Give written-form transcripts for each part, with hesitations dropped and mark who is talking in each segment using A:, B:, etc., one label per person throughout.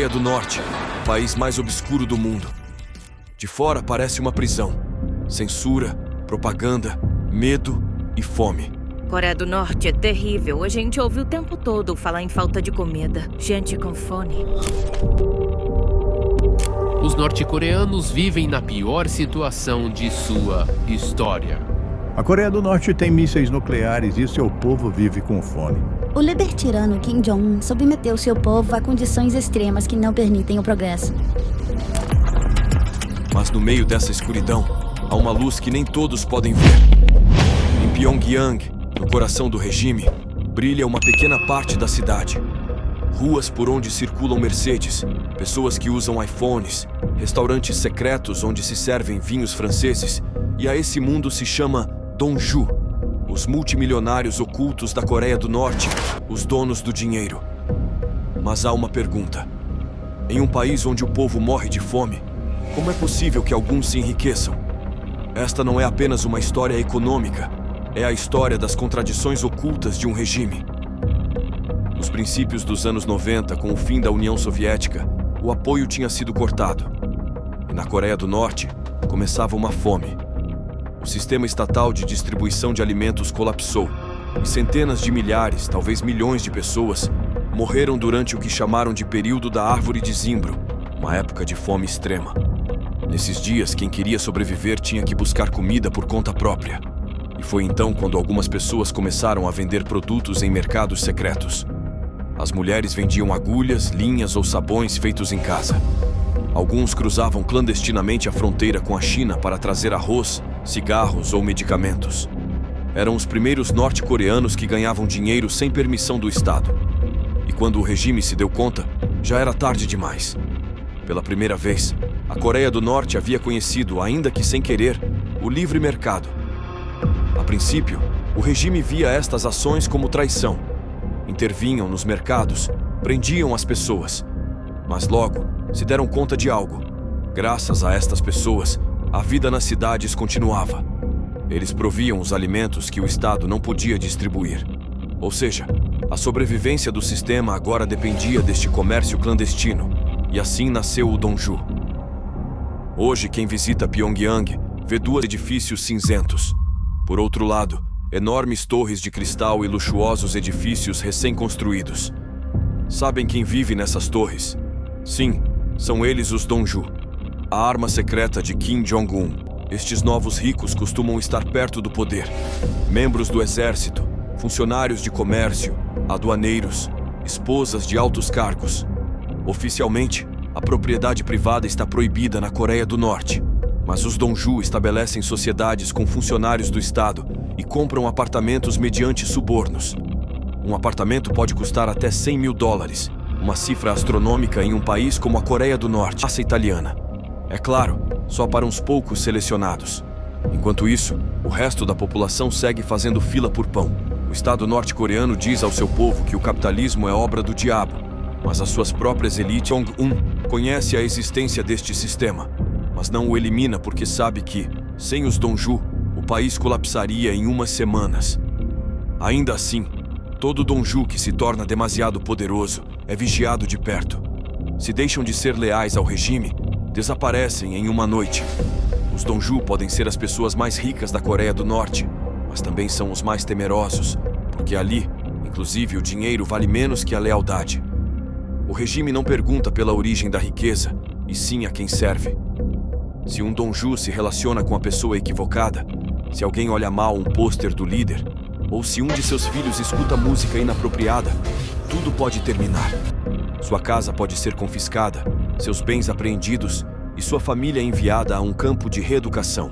A: Coreia do Norte, o país mais obscuro do mundo. De fora parece uma prisão. Censura, propaganda, medo e fome.
B: Coreia do Norte é terrível. A gente ouve o tempo todo falar em falta de comida. Gente com fome.
C: Os norte-coreanos vivem na pior situação de sua história.
D: A Coreia do Norte tem mísseis nucleares e seu povo vive com fome.
E: O líder tirano Kim Jong-un submeteu seu povo a condições extremas que não permitem o progresso.
A: Mas no meio dessa escuridão, há uma luz que nem todos podem ver. Em Pyongyang, no coração do regime, brilha uma pequena parte da cidade. Ruas por onde circulam Mercedes, pessoas que usam iPhones, restaurantes secretos onde se servem vinhos franceses, e a esse mundo se chama Donju, os multimilionários ocultos da Coreia do Norte, os donos do dinheiro. Mas há uma pergunta. Em um país onde o povo morre de fome, como é possível que alguns se enriqueçam? Esta não é apenas uma história econômica, é a história das contradições ocultas de um regime. Nos princípios dos anos 90, com o fim da União Soviética, o apoio tinha sido cortado. E na Coreia do Norte, começava uma fome. O sistema estatal de distribuição de alimentos colapsou, e centenas de milhares, talvez milhões de pessoas, morreram durante o que chamaram de período da árvore de zimbro, uma época de fome extrema. Nesses dias, quem queria sobreviver tinha que buscar comida por conta própria. E foi então quando algumas pessoas começaram a vender produtos em mercados secretos. As mulheres vendiam agulhas, linhas ou sabões feitos em casa. Alguns cruzavam clandestinamente a fronteira com a China para trazer arroz, cigarros ou medicamentos. Eram os primeiros norte-coreanos que ganhavam dinheiro sem permissão do Estado. E quando o regime se deu conta, já era tarde demais. Pela primeira vez, a Coreia do Norte havia conhecido, ainda que sem querer, o livre mercado. A princípio, o regime via estas ações como traição. Intervinham nos mercados, prendiam as pessoas. Mas logo, se deram conta de algo. Graças a estas pessoas, a vida nas cidades continuava. Eles proviam os alimentos que o Estado não podia distribuir. Ou seja, a sobrevivência do sistema agora dependia deste comércio clandestino, e assim nasceu o Donju. Hoje, quem visita Pyongyang vê dois edifícios cinzentos. Por outro lado, enormes torres de cristal e luxuosos edifícios recém-construídos. Sabem quem vive nessas torres? Sim, são eles os Donju, a arma secreta de Kim Jong-un. Estes novos ricos costumam estar perto do poder. Membros do exército, funcionários de comércio, aduaneiros, esposas de altos cargos. Oficialmente, a propriedade privada está proibida na Coreia do Norte, mas os Donju estabelecem sociedades com funcionários do Estado e compram apartamentos mediante subornos. Um apartamento pode custar até $100 mil, uma cifra astronômica em um país como a Coreia do Norte, raça italiana. É claro, só para uns poucos selecionados. Enquanto isso, o resto da população segue fazendo fila por pão. O Estado norte-coreano diz ao seu povo que o capitalismo é obra do diabo, mas as suas próprias elites Jong-un conhece a existência deste sistema, mas não o elimina porque sabe que, sem os Donju, o país colapsaria em umas semanas. Ainda assim, todo Donju que se torna demasiado poderoso é vigiado de perto. Se deixam de ser leais ao regime, desaparecem em uma noite. Os Donju podem ser as pessoas mais ricas da Coreia do Norte, mas também são os mais temerosos, porque ali, inclusive, o dinheiro vale menos que a lealdade. O regime não pergunta pela origem da riqueza, e sim a quem serve. Se um Donju se relaciona com a pessoa equivocada, se alguém olha mal um pôster do líder, ou se um de seus filhos escuta música inapropriada, tudo pode terminar. Sua casa pode ser confiscada, seus bens apreendidos e sua família enviada a um campo de reeducação.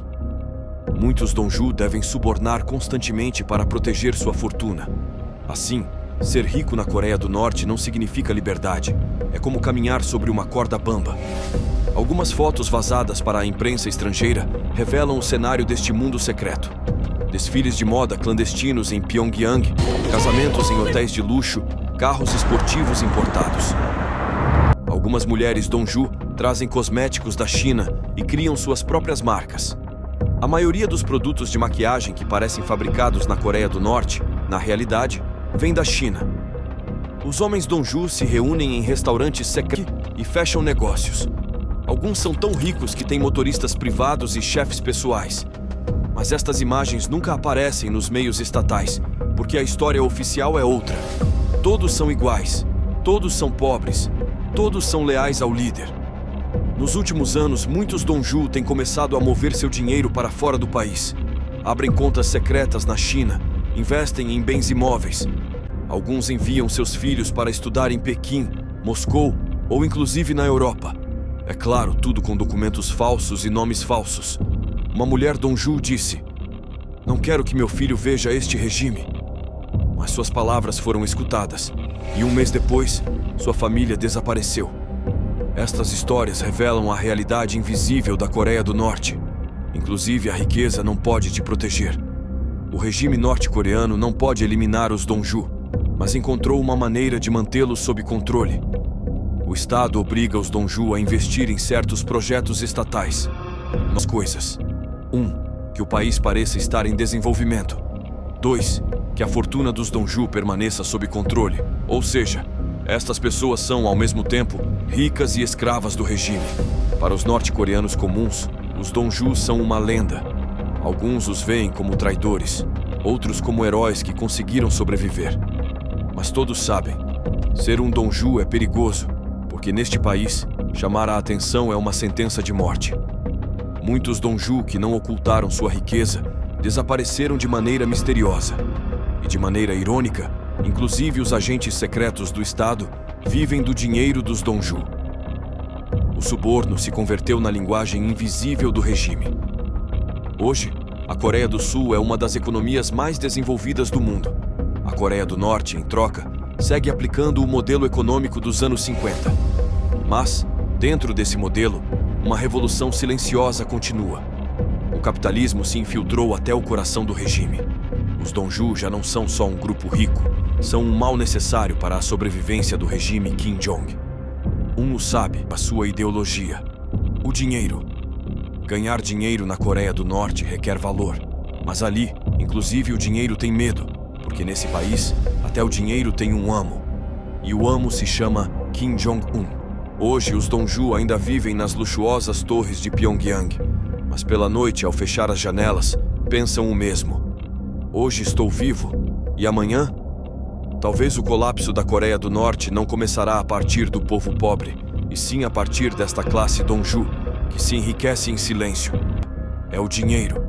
A: Muitos Donju devem subornar constantemente para proteger sua fortuna. Assim, ser rico na Coreia do Norte não significa liberdade. É como caminhar sobre uma corda bamba. Algumas fotos vazadas para a imprensa estrangeira revelam o cenário deste mundo secreto. Desfiles de moda clandestinos em Pyongyang, casamentos em hotéis de luxo, carros esportivos importados. Algumas mulheres Donju trazem cosméticos da China e criam suas próprias marcas. A maioria dos produtos de maquiagem que parecem fabricados na Coreia do Norte, na realidade, vem da China. Os homens Donju se reúnem em restaurantes secretos e fecham negócios. Alguns são tão ricos que têm motoristas privados e chefes pessoais. Mas estas imagens nunca aparecem nos meios estatais, porque a história oficial é outra. Todos são iguais, todos são pobres, todos são leais ao líder. Nos últimos anos, muitos Donju têm começado a mover seu dinheiro para fora do país. Abrem contas secretas na China, investem em bens imóveis. Alguns enviam seus filhos para estudar em Pequim, Moscou ou inclusive na Europa. É claro, tudo com documentos falsos e nomes falsos. Uma mulher Donju disse: "Não quero que meu filho veja este regime." Mas suas palavras foram escutadas, e um mês depois, sua família desapareceu. Estas histórias revelam a realidade invisível da Coreia do Norte. Inclusive, a riqueza não pode te proteger. O regime norte-coreano não pode eliminar os Donju, mas encontrou uma maneira de mantê-los sob controle. O Estado obriga os Donju a investir em certos projetos estatais. Nas coisas. 1. Que o país pareça estar em desenvolvimento. 2. Que a fortuna dos Donju permaneça sob controle. Ou seja, estas pessoas são, ao mesmo tempo, ricas e escravas do regime. Para os norte-coreanos comuns, os Donju são uma lenda. Alguns os veem como traidores, outros como heróis que conseguiram sobreviver. Mas todos sabem, ser um Donju é perigoso, porque neste país, chamar a atenção é uma sentença de morte. Muitos Donju que não ocultaram sua riqueza desapareceram de maneira misteriosa. E de maneira irônica, inclusive os agentes secretos do Estado vivem do dinheiro dos Donju. O suborno se converteu na linguagem invisível do regime. Hoje, a Coreia do Sul é uma das economias mais desenvolvidas do mundo. A Coreia do Norte, em troca, segue aplicando o modelo econômico dos anos 50. Mas, dentro desse modelo, uma revolução silenciosa continua. O capitalismo se infiltrou até o coração do regime. Os Donju já não são só um grupo rico, são um mal necessário para a sobrevivência do regime Kim Jong. Um o sabe, a sua ideologia: o dinheiro. Ganhar dinheiro na Coreia do Norte requer valor, mas ali, inclusive, o dinheiro tem medo, porque nesse país, até o dinheiro tem um amo. E o amo se chama Kim Jong-un. Hoje, os Donju ainda vivem nas luxuosas torres de Pyongyang, mas pela noite, ao fechar as janelas, pensam o mesmo: hoje estou vivo, e amanhã? Talvez o colapso da Coreia do Norte não começará a partir do povo pobre, e sim a partir desta classe Donju, que se enriquece em silêncio. É o dinheiro.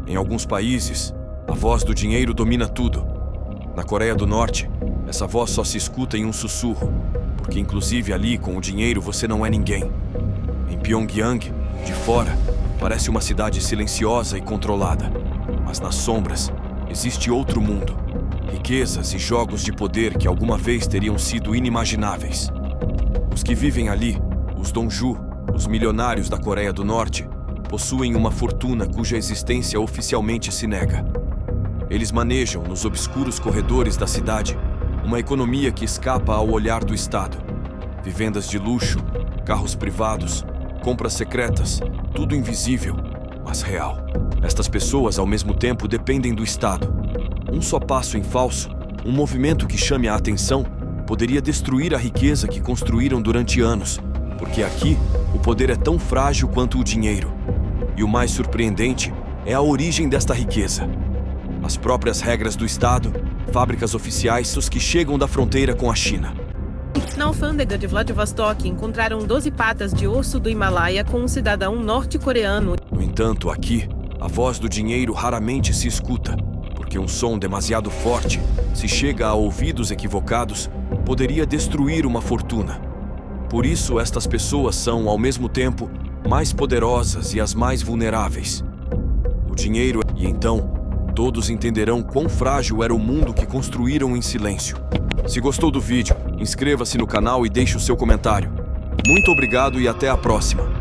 A: Em alguns países, a voz do dinheiro domina tudo. Na Coreia do Norte, essa voz só se escuta em um sussurro, porque inclusive ali, com o dinheiro, você não é ninguém. Em Pyongyang, de fora, parece uma cidade silenciosa e controlada, mas nas sombras existe outro mundo. Riquezas e jogos de poder que alguma vez teriam sido inimagináveis. Os que vivem ali, os Donju, os milionários da Coreia do Norte, possuem uma fortuna cuja existência oficialmente se nega. Eles manejam, nos obscuros corredores da cidade, uma economia que escapa ao olhar do Estado. Vivendas de luxo, carros privados, compras secretas, tudo invisível, mas real. Estas pessoas, ao mesmo tempo, dependem do Estado. Um só passo em falso, um movimento que chame a atenção, poderia destruir a riqueza que construíram durante anos, porque aqui o poder é tão frágil quanto o dinheiro. E o mais surpreendente é a origem desta riqueza. As próprias regras do Estado, fábricas oficiais, os que chegam da fronteira com a China.
F: Na alfândega de Vladivostok, encontraram 12 patas de osso do Himalaia com um cidadão norte-coreano.
A: No entanto, aqui, a voz do dinheiro raramente se escuta, porque um som demasiado forte, se chega a ouvidos equivocados, poderia destruir uma fortuna. Por isso, estas pessoas são, ao mesmo tempo, mais poderosas e as mais vulneráveis. O dinheiro, e então, todos entenderão quão frágil era o mundo que construíram em silêncio. Se gostou do vídeo, inscreva-se no canal e deixe o seu comentário. Muito obrigado e até a próxima!